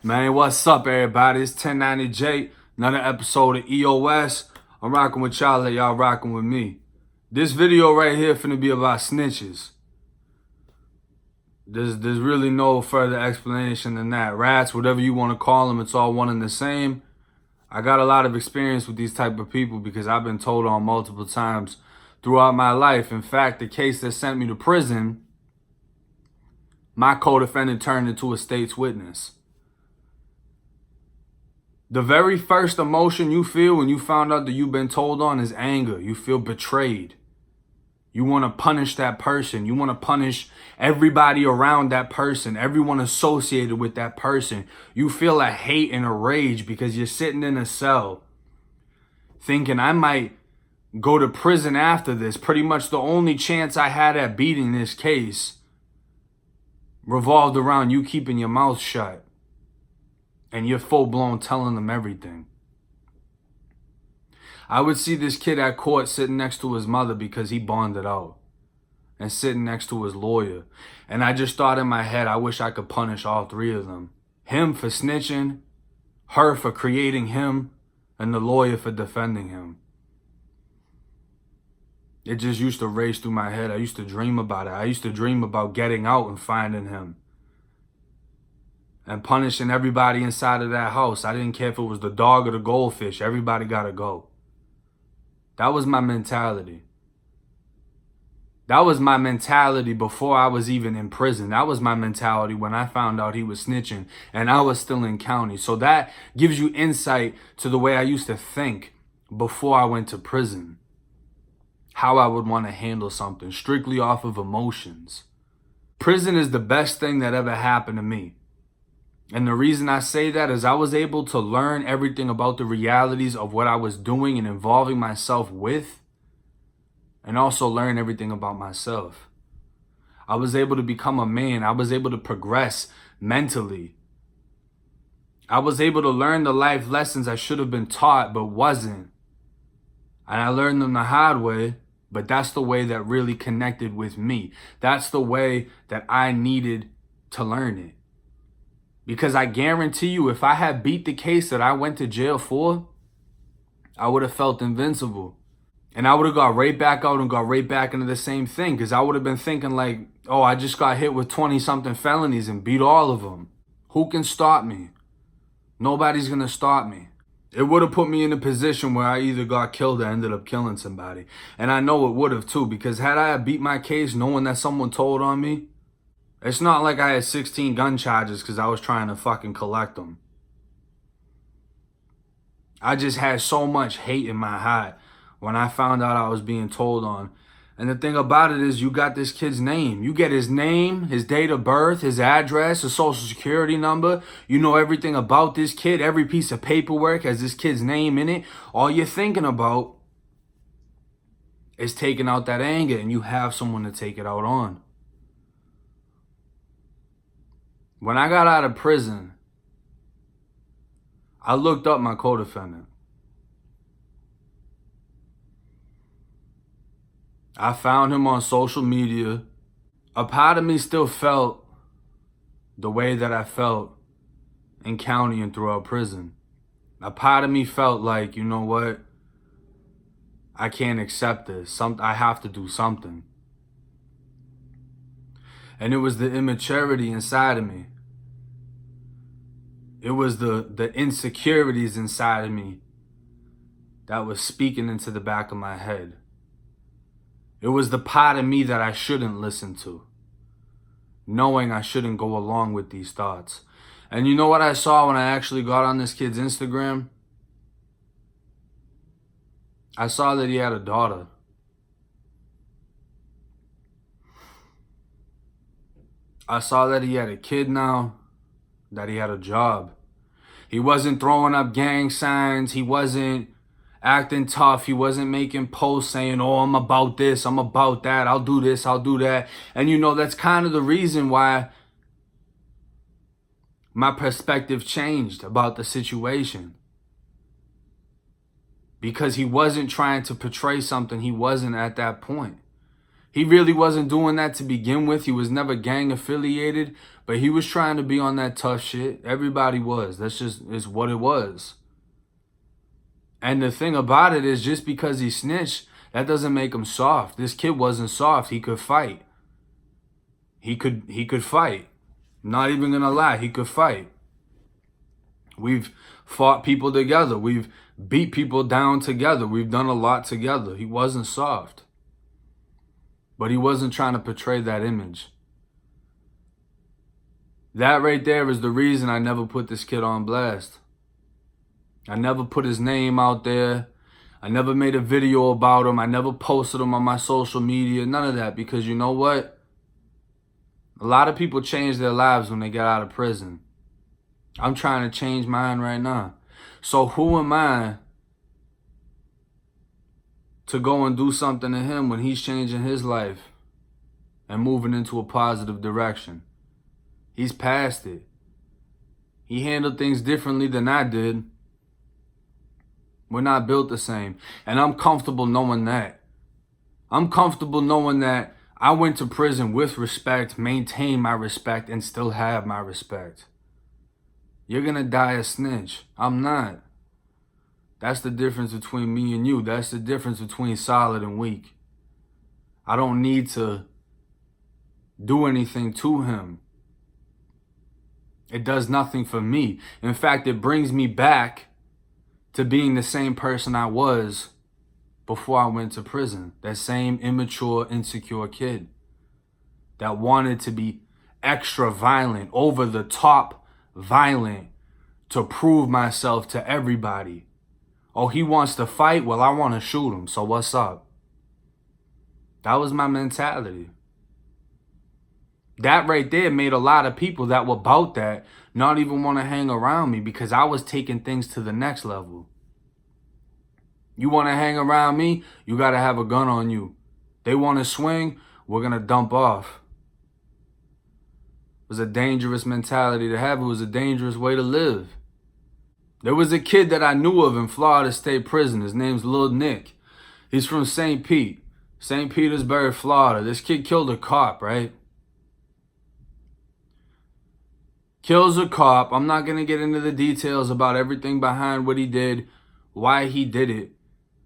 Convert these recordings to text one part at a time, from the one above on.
Man, what's up, everybody? It's 1090J, another episode of EOS. I'm rocking with y'all, like y'all rocking with me. This video right here finna be about snitches. There's really no further explanation than that. Rats, whatever you want to call them, it's all one and the same. I got a lot of experience with these type of people because I've been told on multiple times throughout my life. In fact, the case that sent me to prison, my co-defendant turned into a state's witness. The very first emotion you feel when you found out that you've been told on is anger. You feel betrayed. You want to punish that person. You want to punish everybody around that person, everyone associated with that person. You feel a hate and a rage because you're sitting in a cell thinking, I might go to prison after this. Pretty much the only chance I had at beating this case revolved around you keeping your mouth shut and you're full-blown telling them everything. I would see this kid at court sitting next to his mother because he bonded out, and sitting next to his lawyer. And I just thought in my head, I wish I could punish all three of them. Him for snitching, her for creating him, and the lawyer for defending him. It just used to race through my head. I used to dream about it. I used to dream about getting out and finding him and punishing everybody inside of that house. I didn't care if it was the dog or the goldfish. Everybody gotta go. That was my mentality. That was my mentality before I was even in prison. That was my mentality when I found out he was snitching and I was still in county. So that gives you insight to the way I used to think before I went to prison. How I would want to handle something strictly off of emotions. Prison is the best thing that ever happened to me. And the reason I say that is I was able to learn everything about the realities of what I was doing and involving myself with, and also learn everything about myself. I was able to become a man. I was able to progress mentally. I was able to learn the life lessons I should have been taught but wasn't. And I learned them the hard way, but that's the way that really connected with me. That's the way that I needed to learn it. Because I guarantee you, if I had beat the case that I went to jail for, I would have felt invincible. And I would have got right back out and got right back into the same thing. Because I would have been thinking like, oh, I just got hit with 20-something felonies and beat all of them. Who can stop me? Nobody's going to stop me. It would have put me in a position where I either got killed or ended up killing somebody. And I know it would have too. Because had I beat my case knowing that someone told on me, it's not like I had 16 gun charges because I was trying to fucking collect them. I just had so much hate in my heart when I found out I was being told on. And the thing about it is you got this kid's name. You get his name, his date of birth, his address, his social security number. You know everything about this kid. Every piece of paperwork has this kid's name in it. All you're thinking about is taking out that anger, and you have someone to take it out on. When I got out of prison, I looked up my co-defendant. I found him on social media. A part of me still felt the way that I felt in county and throughout prison. A part of me felt like, you know what? I can't accept this. I have to do something. And it was the immaturity inside of me. It was the insecurities inside of me that was speaking into the back of my head. It was the part of me that I shouldn't listen to, knowing I shouldn't go along with these thoughts. And you know what I saw when I actually got on this kid's Instagram? I saw that he had a daughter. I saw that he had a kid now, that he had a job. He wasn't throwing up gang signs. He wasn't acting tough. He wasn't making posts saying, oh, I'm about this, I'm about that, I'll do this, I'll do that. And you know, that's kind of the reason why my perspective changed about the situation. Because he wasn't trying to portray something he wasn't at that point. He really wasn't doing that to begin with. He was never gang affiliated, But he was trying to be on that tough shit. Everybody was. That's just is what it was. And the thing about it is, just because he snitched, that doesn't make him soft. This kid wasn't soft. He could fight. He could fight. Not even gonna lie, he could fight. We've fought people together. We've beat people down together. We've done a lot together. He wasn't soft. But he wasn't trying to portray that image. That right there is the reason I never put this kid on blast. I never put his name out there. I never made a video about him. I never posted him on my social media. None of that. Because you know what? A lot of people change their lives when they get out of prison. I'm trying to change mine right now. So who am I to go and do something to him when he's changing his life and moving into a positive direction? He's past it. He handled things differently than I did. We're not built the same. And I'm comfortable knowing that. I'm comfortable knowing that I went to prison with respect, maintained my respect, and still have my respect. You're gonna die a snitch. I'm not. That's the difference between me and you. That's the difference between solid and weak. I don't need to do anything to him. It does nothing for me. In fact, it brings me back to being the same person I was before I went to prison. That same immature, insecure kid that wanted to be extra violent, over the top violent, to prove myself to everybody. Oh, he wants to fight? Well, I want to shoot him, so what's up? That was my mentality. That right there made a lot of people that were about that not even want to hang around me, because I was taking things to the next level. You want to hang around me, you got to have a gun on you. They want to swing, we're going to dump off. It was a dangerous mentality to have. It was a dangerous way to live. There was a kid that I knew of in Florida State Prison. His name's Lil Nick. He's from St. Petersburg, Florida. This kid killed a cop, right? Kills a cop. I'm not going to get into the details about everything behind what he did, why he did it.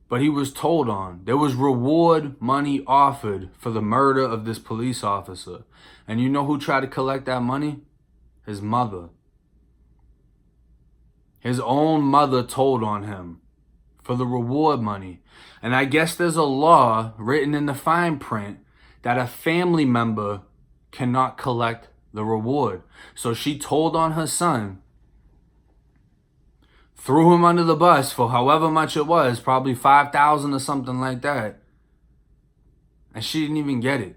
But he was told on. There was reward money offered for the murder of this police officer. And you know who tried to collect that money? His mother. His own mother told on him for the reward money. And I guess there's a law written in the fine print that a family member cannot collect the reward. So she told on her son, threw him under the bus for however much it was, probably $5,000 or something like that. And she didn't even get it.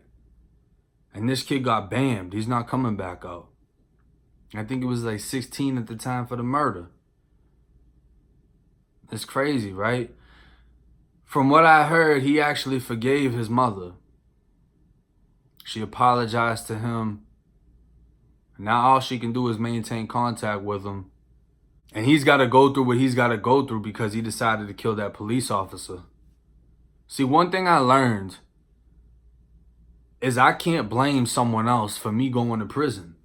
And this kid got bammed. He's not coming back out. I think it was like 16 at the time for the murder. It's crazy, right? From what I heard, he actually forgave his mother. She apologized to him. Now all she can do is maintain contact with him. And he's got to go through what he's got to go through because he decided to kill that police officer. See, one thing I learned is I can't blame someone else for me going to prison.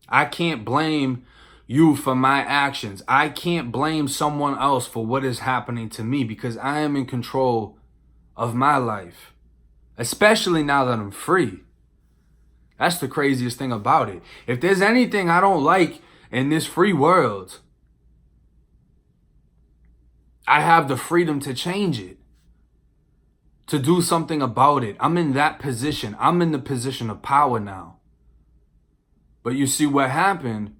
I can't blame you for my actions. I can't blame someone else for what is happening to me, because I am in control of my life, especially now that I'm free. That's the craziest thing about it. If there's anything I don't like in this free world, I have the freedom to change it, to do something about it. I'm in that position. I'm in the position of power now. But you see what happened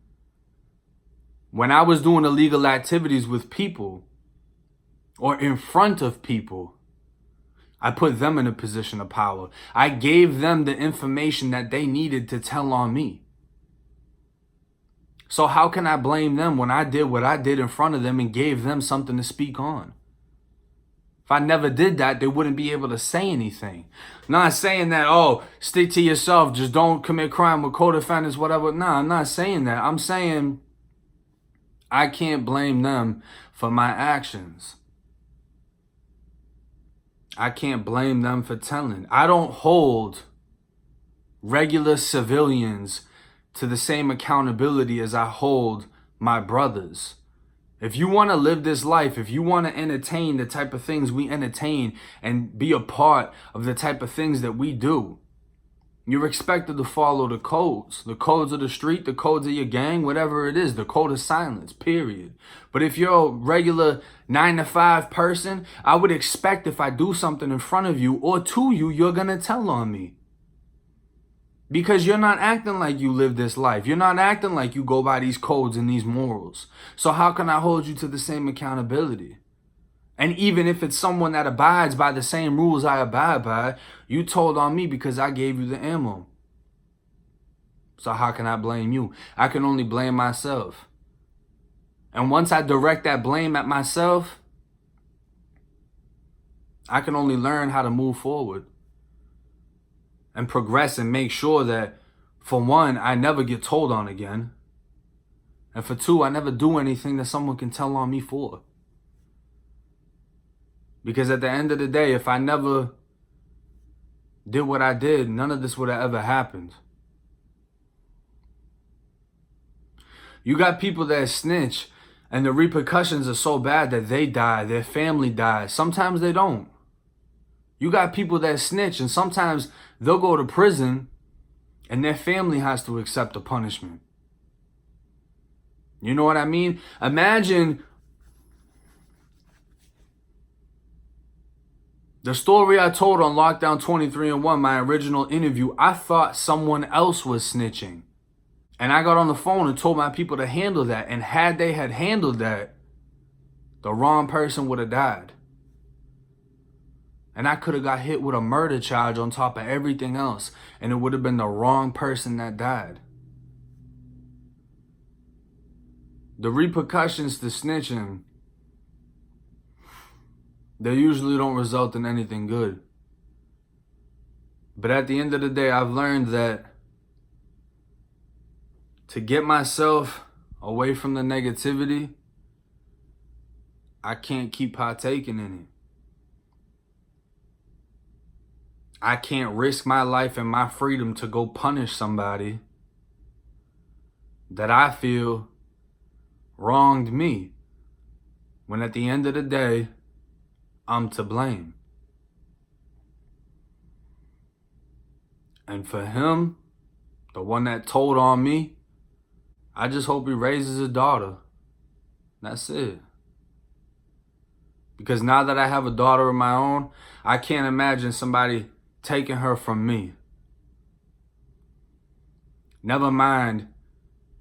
when I was doing illegal activities with people or in front of people. I put them in a position of power. I gave them the information that they needed to tell on me. So how can I blame them when I did what I did in front of them and gave them something to speak on? If I never did that, they wouldn't be able to say anything. Not saying that, oh, stick to yourself, just don't commit crime with co-defendants, whatever. Nah, I'm not saying that. I'm saying I can't blame them for my actions. I can't blame them for telling. I don't hold regular civilians to the same accountability as I hold my brothers. If you want to live this life, if you want to entertain the type of things we entertain and be a part of the type of things that we do, you're expected to follow the codes of the street, the codes of your gang, whatever it is, the code of silence, period. But if you're a regular 9-to-5 person, I would expect if I do something in front of you or to you, you're going to tell on me. Because you're not acting like you live this life. You're not acting like you go by these codes and these morals. So how can I hold you to the same accountability? And even if it's someone that abides by the same rules I abide by, you told on me because I gave you the ammo. So how can I blame you? I can only blame myself. And once I direct that blame at myself, I can only learn how to move forward and progress and make sure that, for one, I never get told on again. And for two, I never do anything that someone can tell on me for. Because at the end of the day, if I never did what I did, none of this would have ever happened. You got people that snitch and the repercussions are so bad that they die, their family dies. Sometimes they don't. You got people that snitch and sometimes they'll go to prison and their family has to accept the punishment. You know what I mean? Imagine the story I told on Lockdown 23-1, my original interview. I thought someone else was snitching. And I got on the phone and told my people to handle that. And had they had handled that, the wrong person would have died. And I could have got hit with a murder charge on top of everything else. And it would have been the wrong person that died. The repercussions to snitching, they usually don't result in anything good. But at the end of the day, I've learned that to get myself away from the negativity, I can't keep partaking in it. I can't risk my life and my freedom to go punish somebody that I feel wronged me, when at the end of the day, I'm to blame. And for him, the one that told on me, I just hope he raises a daughter. That's it. Because now that I have a daughter of my own, I can't imagine somebody taking her from me. Never mind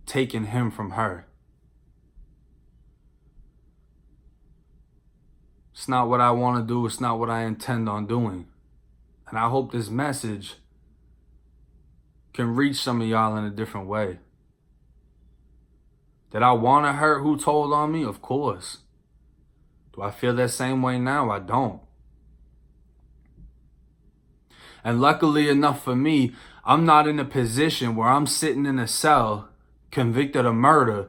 taking him from her. It's not what I want to do. It's not what I intend on doing. And I hope this message can reach some of y'all in a different way. Did I want to hurt who told on me? Of course. Do I feel that same way now? I don't. And luckily enough for me, I'm not in a position where I'm sitting in a cell convicted of murder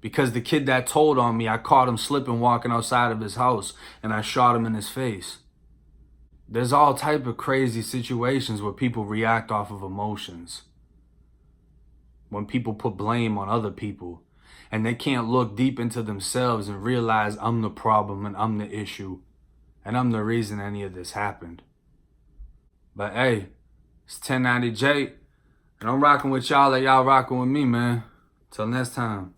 because the kid that told on me, I caught him slipping walking outside of his house and I shot him in his face. There's all type of crazy situations where people react off of emotions. When people put blame on other people and they can't look deep into themselves and realize I'm the problem and I'm the issue and I'm the reason any of this happened. But hey, it's 1090 J and I'm rocking with y'all like y'all rocking with me, man. Till next time.